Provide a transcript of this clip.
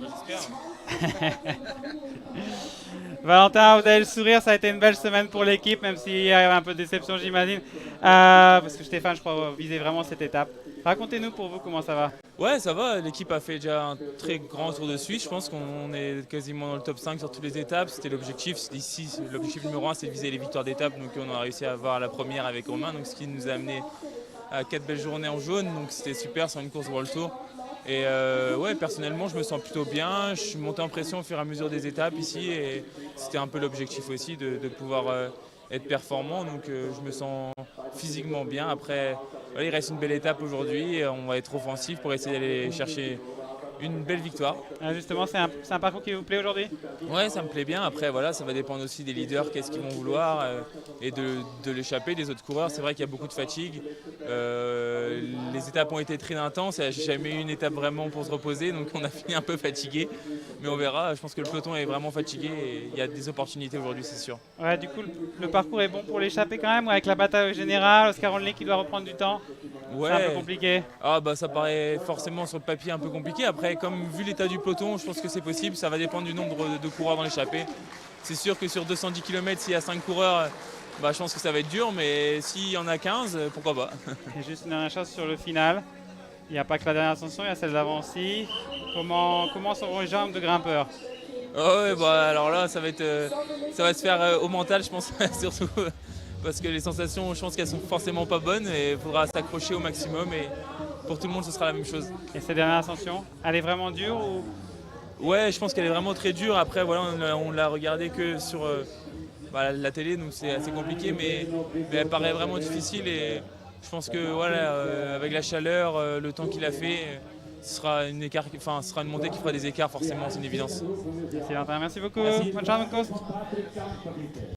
J'espère. Valentin, vous avez le sourire, ça a été une belle semaine pour l'équipe, même s'il y a un peu de déception, j'imagine. Parce que Stéphane, je crois, visait vraiment cette étape. Racontez-nous pour vous comment ça va. Ouais, ça va, l'équipe a fait déjà un très grand tour de Suisse. Je pense qu'on est quasiment dans le top 5 sur toutes les étapes. C'était l'objectif. Ici, l'objectif numéro un, c'est de viser les victoires d'étape. Donc on a réussi à avoir la première avec Romain, donc ce qui nous a amené à 4 belles journées en jaune. Donc c'était super sur une course World Tour. Et ouais, personnellement, je me sens plutôt bien. Je suis monté en pression au fur et à mesure des étapes ici. Et c'était un peu l'objectif aussi de pouvoir être performant. Donc je me sens physiquement bien. Après, voilà, il reste une belle étape aujourd'hui. On va être offensif pour essayer d'aller chercher une belle victoire. Justement, c'est un parcours qui vous plaît aujourd'hui. Ouais, ça me plaît bien. Après, voilà, ça va dépendre aussi des leaders, qu'est-ce qu'ils vont vouloir et de l'échapper des autres coureurs. C'est vrai qu'il y a beaucoup de fatigue. Les étapes ont été très intenses. Il n'y a jamais eu une étape vraiment pour se reposer, donc on a fini un peu fatigué. Mais on verra. Je pense que le peloton est vraiment fatigué et il y a des opportunités aujourd'hui, c'est sûr. Ouais, du coup, le parcours est bon pour l'échapper quand même, avec la bataille générale, Oscar Onley qui doit reprendre du temps. C'est un peu Ouais, compliqué. ah bah ça paraît forcément sur le papier un peu compliqué. Après, comme vu l'état du peloton, je pense que c'est possible. Ça va dépendre du nombre de coureurs dans l'échappée. C'est sûr que sur 210 km, s'il y a 5 coureurs, bah, je pense que ça va être dur. Mais s'il y en a 15, pourquoi pas. Et juste une dernière chose sur le final. Il n'y a pas que la dernière ascension, il y a celle d'avant aussi. Comment seront les jambes de grimpeurs? Ah ouais, bah alors là, ça va se faire au mental, je pense, surtout. Parce que les sensations, je pense qu'elles sont forcément pas bonnes et il faudra s'accrocher au maximum. Et pour tout le monde, ce sera la même chose. Et cette dernière ascension, elle est vraiment dure ou... Ouais, je pense qu'elle est vraiment très dure. Après, voilà, on l'a regardé que sur bah, la télé, donc c'est assez compliqué, mais elle paraît vraiment difficile. Et je pense que voilà, avec la chaleur, le temps qu'il a fait, ce sera ce sera une montée qui fera des écarts forcément, c'est une évidence. Merci Valentin, merci beaucoup. Merci. Bonne chance, bonne course.